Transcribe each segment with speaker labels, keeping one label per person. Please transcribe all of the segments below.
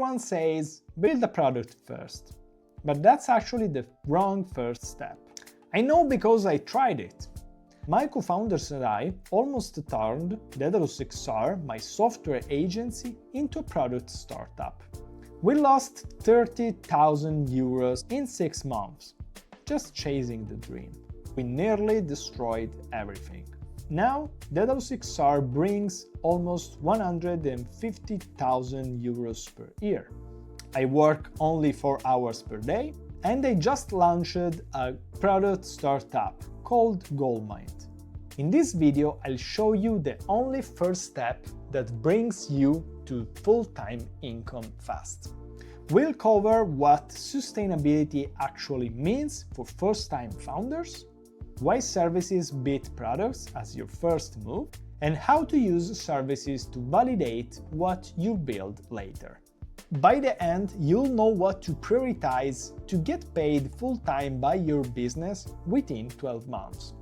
Speaker 1: Everyone says build a product first, but that's actually the wrong first step. I know because I tried it. My co-founders and I almost turned Daedalus XR, my software agency, into a product startup. We lost 30,000 euros in 6 months, just chasing the dream. We nearly destroyed everything. Now, Daedalus XR brings almost 150,000 euros per year. I work only 4 hours per day, and I just launched a product startup called Goldmine. In this video, I'll show you the only first step that brings you to full-time income fast. We'll cover what sustainability actually means for first-time founders, why services beat products as your first move, and how to use services to validate what you build later. By the end, you'll know what to prioritize to get paid full-time by your business within 12 months.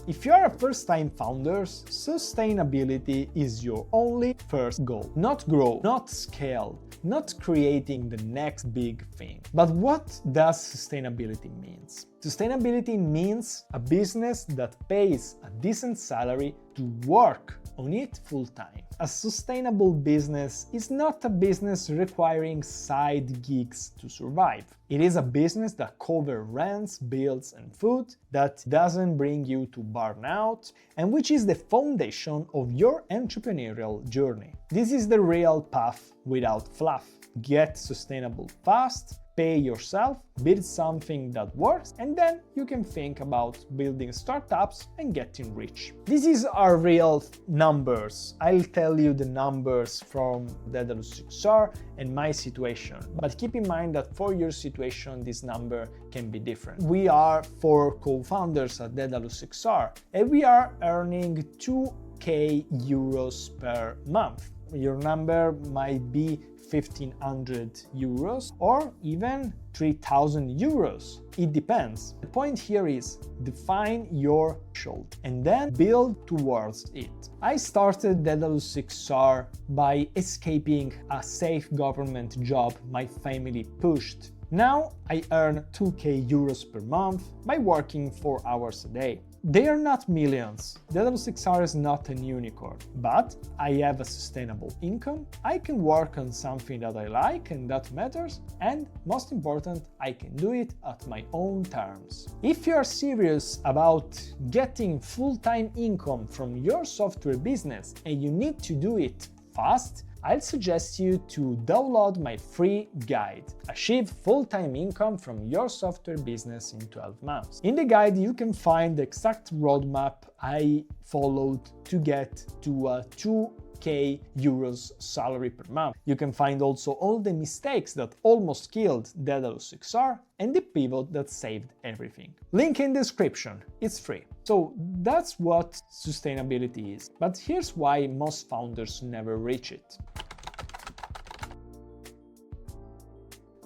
Speaker 1: If you are a first-time founder, sustainability is your only first goal. Not grow, not scale, not creating the next big thing. But what does sustainability mean? Sustainability means a business that pays a decent salary to work on it full-time. A sustainable business is not a business requiring side gigs to survive. It is a business that covers rents, bills, and food, that doesn't bring you to burnout, and which is the foundation of your entrepreneurial journey. This is the real path without fluff. Get sustainable fast, pay yourself, build something that works, and then you can think about building startups and getting rich. This is our real numbers. I'll tell you the numbers from Daedalus XR and my situation, but keep in mind that for your situation this number can be different. We are 4 co-founders at Daedalus XR and we are earning 2k euros per month. Your number might be 1,500 euros or even 3,000 euros. It depends. The point here is define your threshold and then build towards it. I started Daedalus XR by escaping a safe government job my family pushed. Now I earn 2k euros per month by working 4 hours a day. They are not millions. Daedalus XR is not an unicorn, but I have a sustainable income, I can work on something that I like and that matters, and most important, I can do it at my own terms. If you are serious about getting full-time income from your software business and you need to do it fast, I'll suggest you to download my free guide, Achieve Full-Time Income from Your Software Business in 12 Months. In the guide, you can find the exact roadmap I followed to get to a 2k euros salary per month. You can find also all the mistakes that almost killed Daedalus XR and the pivot that saved everything. Link in description, it's free. So that's what sustainability is. But here's why most founders never reach it.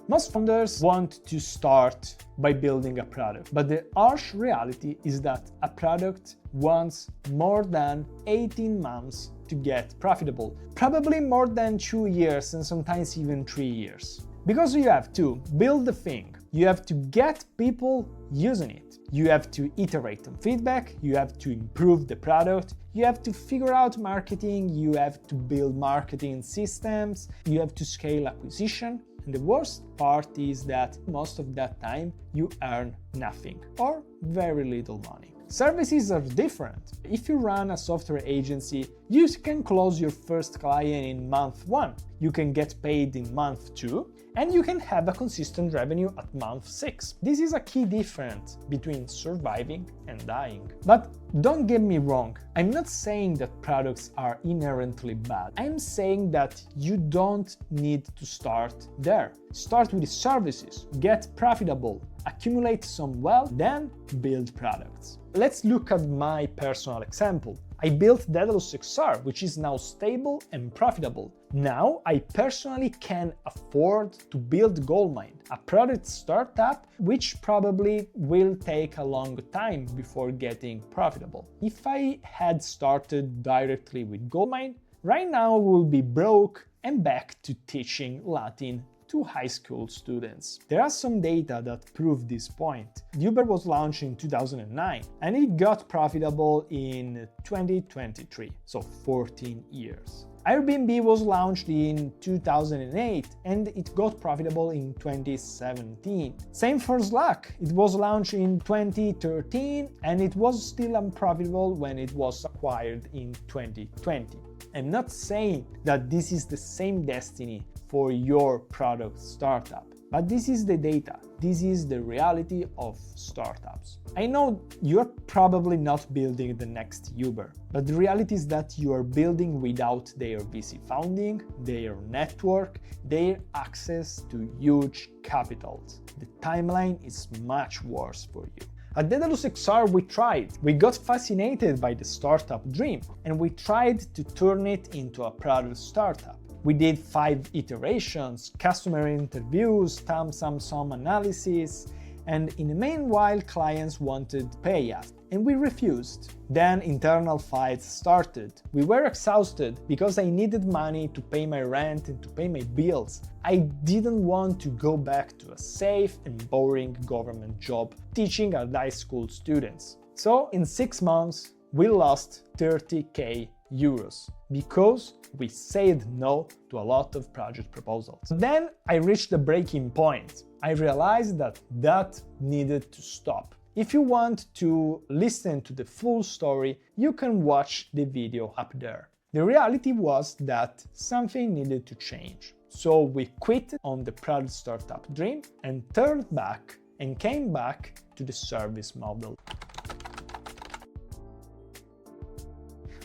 Speaker 1: Most founders want to start by building a product, but the harsh reality is that a product wants more than 18 months to get profitable, probably more than 2 years and sometimes even 3 years. Because you have to build the thing, you have to get people using it, you have to iterate on feedback, you have to improve the product, you have to figure out marketing, you have to build marketing systems, you have to scale acquisition. And the worst part is that most of that time you earn nothing or very little money. Services are different. If you run a software agency, you can close your first client in month 1, you can get paid in month 2, and you can have a consistent revenue at month 6. This is a key difference between surviving and dying. But don't get me wrong, I'm not saying that products are inherently bad. I'm saying that you don't need to start there. Start with the services, get profitable, accumulate some wealth, then build products. Let's look at my personal example. I built Daedalus XR, which is now stable and profitable. Now I personally can afford to build Goldmine, a product startup which probably will take a long time before getting profitable. If I had started directly with Goldmine, right now we'll be broke and back to teaching Latin to high school students. There are some data that prove this point. Uber was launched in 2009 and it got profitable in 2023, so 14 years. Airbnb was launched in 2008 and it got profitable in 2017. Same for Slack. It was launched in 2013 and it was still unprofitable when it was acquired in 2020. I'm not saying that this is the same destiny for your product startup, but this is the data. This is the reality of startups. I know you're probably not building the next Uber, but the reality is that you are building without their VC funding, their network, their access to huge capitals. The timeline is much worse for you. At Daedalus XR we tried. We got fascinated by the startup dream and we tried to turn it into a product startup. We did 5 iterations, customer interviews, some analysis, and in the meanwhile clients wanted to pay us, and we refused. Then internal fights started. We were exhausted because I needed money to pay my rent and to pay my bills. I didn't want to go back to a safe and boring government job teaching at high school students. So in 6 months we lost 30,000 euros because we said no to a lot of project proposals. Then I reached the breaking point. I realized that needed to stop. If you want to listen to the full story, you can watch the video up there. The reality was that something needed to change. So we quit on the product startup dream and turned back and came back to the service model.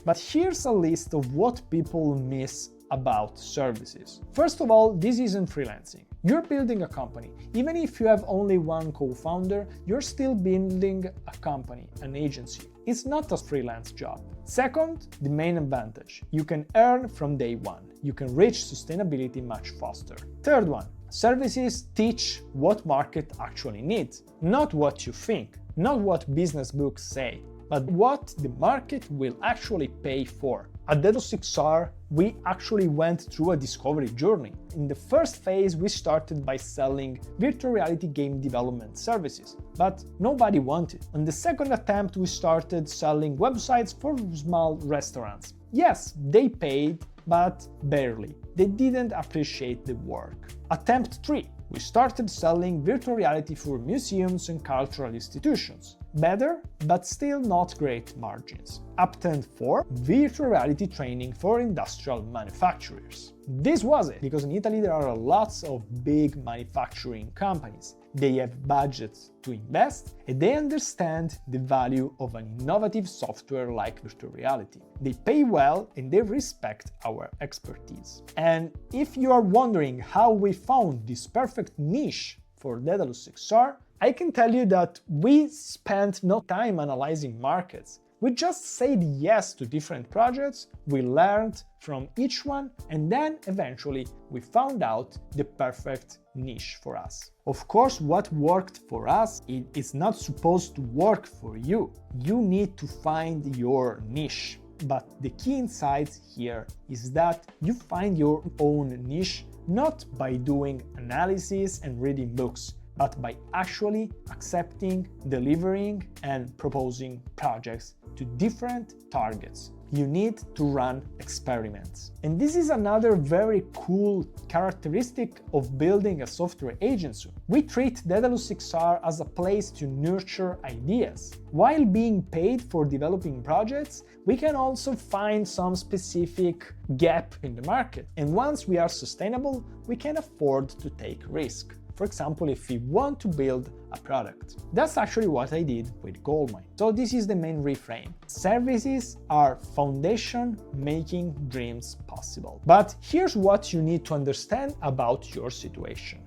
Speaker 1: But here's a list of what people miss about services. First of all, this isn't freelancing. You're building a company. Even if you have only one co-founder, you're still building a company, an agency. It's not a freelance job. Second, the main advantage. You can earn from day one. You can reach sustainability much faster. Third one, services teach what market actually needs, not what you think, not what business books say, but what the market will actually pay for. At Daedalus XR, we actually went through a discovery journey. In the first phase, we started by selling virtual reality game development services, but nobody wanted. On the second attempt, we started selling websites for small restaurants. Yes, they paid, but barely. They didn't appreciate the work. Attempt 3. We started selling virtual reality for museums and cultural institutions. Better, but still not great margins. Attempt 4. Virtual reality training for industrial manufacturers. This was it, because in Italy there are lots of big manufacturing companies. They have budgets to invest and they understand the value of an innovative software like virtual reality. They pay well and they respect our expertise. And if you are wondering how we found this perfect niche for Daedalus XR, I can tell you that we spent no time analyzing markets. We just said yes to different projects, we learned from each one, and then eventually we found out the perfect niche for us. Of course, what worked for us is not supposed to work for you. You need to find your niche. But the key insight here is that you find your own niche not by doing analysis and reading books, but by actually accepting, delivering, and proposing projects to different targets. You need to run experiments. And this is another very cool characteristic of building a software agency. We treat Daedalus XR as a place to nurture ideas. While being paid for developing projects, we can also find some specific gap in the market. And once we are sustainable, we can afford to take risk. For example, if we want to build a product. That's actually what I did with Goldmine. So this is the main reframe. Services are foundation making dreams possible. But here's what you need to understand about your situation.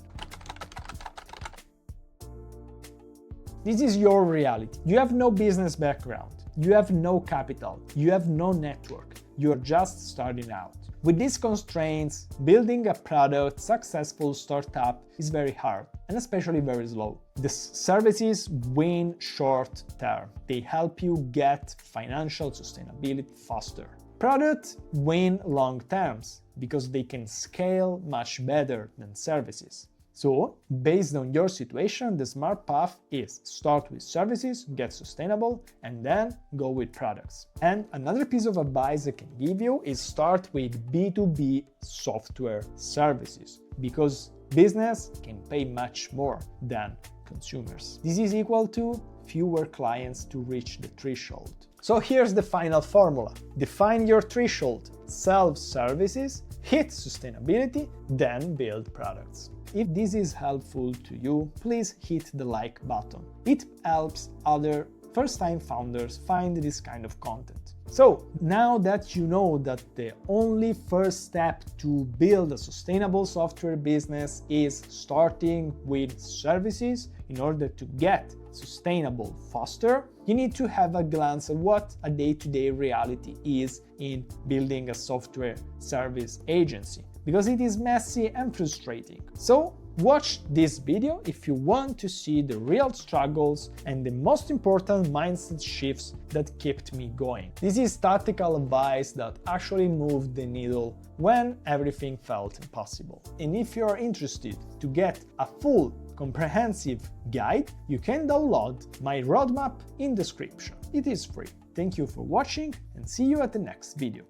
Speaker 1: This is your reality. You have no business background. You have no capital. You have no network. You're just starting out. With these constraints, building a product, successful startup is very hard and especially very slow. The services win short term. They help you get financial sustainability faster. Products win long terms because they can scale much better than services. So, based on your situation, the smart path is start with services, get sustainable, and then go with products. And another piece of advice I can give you is start with B2B software services, because business can pay much more than consumers. This is equal to fewer clients to reach the threshold. So here's the final formula. Define your threshold, sell services, hit sustainability, then build products. If this is helpful to you, please hit the like button. It helps other first-time founders find this kind of content. So, now that you know that the only first step to build a sustainable software business is starting with services in order to get sustainable faster, you need to have a glance at what a day-to-day reality is in building a software service agency, because it is messy and frustrating. So, watch this video if you want to see the real struggles and the most important mindset shifts that kept me going. This is tactical advice that actually moved the needle when everything felt impossible. And if you are interested to get a full comprehensive guide, you can download my roadmap in description. It is free. Thank you for watching and see you at the next video.